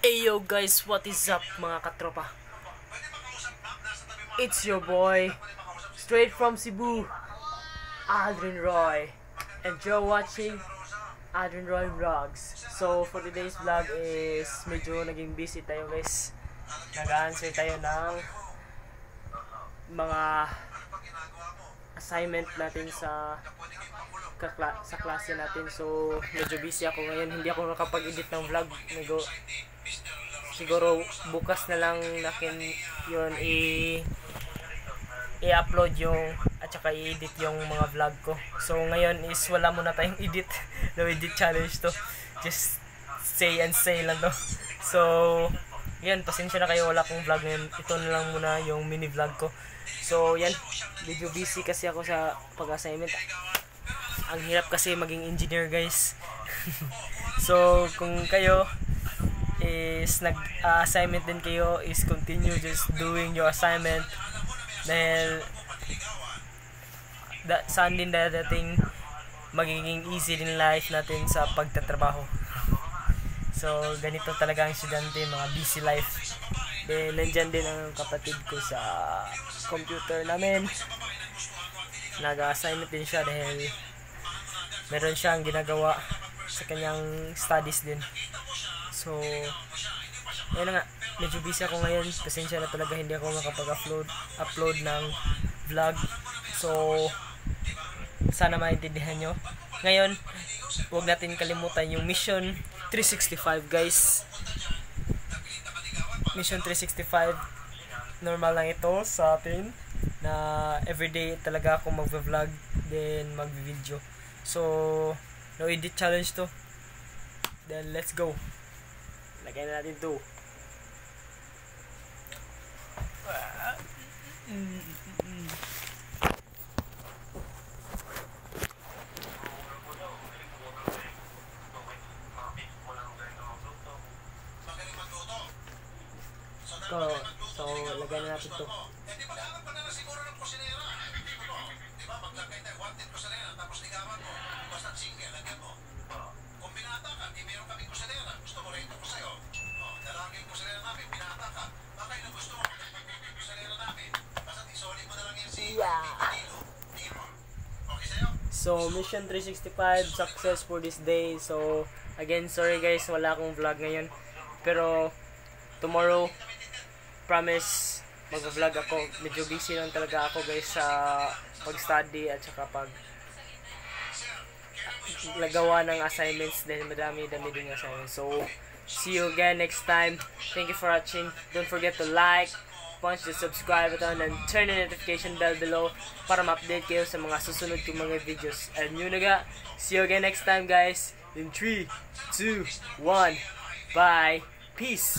Hey yo guys, what is up mga katropa? It's your boy, straight from Cebu, Aldrin Roy. And you're watching Aldrin Roy Vlogs. So for today's vlog is medyo naging busy tayo guys. Nag-answer tayo ng mga assignment natin sa klase natin. So medyo busy ako ngayon, hindi ako nakapag-edit ng vlog. Siguro bukas na lang nakin yun i-upload yung at saka i-edit yung mga vlog ko. So ngayon is wala muna tayong edit. No edit challenge to. Just say and say lang to. So yan, pasensya na kayo, wala kong vlog ngayon. Ito na lang muna yung mini vlog ko. So yan, medyo busy kasi ako sa pag-assignment. Ang hirap kasi maging engineer guys. So kung kayo is nag-assignment din kayo, is continue just doing your assignment dahil saan din dadating magiging easy din life natin sa pagtatrabaho. So ganito talaga ang estudyante, mga busy life. Then nandyan din ang kapatid ko sa computer namin, nag-assignment din siya dahil meron siyang ginagawa sa kanyang studies din. So, ayun na nga, medyo busy ako ngayon. Pasensya na talaga, hindi ako makapag-upload ng vlog. So, sana maintindihan nyo. Ngayon, huwag natin kalimutan yung Mission 365 guys. Mission 365, normal lang ito sa atin na everyday talaga ako mag-vlog then mag-video. So, no edit challenge to. Then let's go. Lagay na natin to. So lagay na natin to. Yeah. So Mission 365 success for this day. So again, sorry guys, wala akong vlog ngayon. Pero tomorrow, promise mag-vlog ako. Medyo busy lang talaga ako guys sa pag-study at saka lagawa ng assignments dahil madami din assignments. So see you again next time. Thank you for watching. Don't forget to like, punch the subscribe button, and turn the notification bell below para ma-update kayo sa mga susunod kong mga videos. And yun na nga, see you again next time guys. In 3, 2, 1, bye, peace.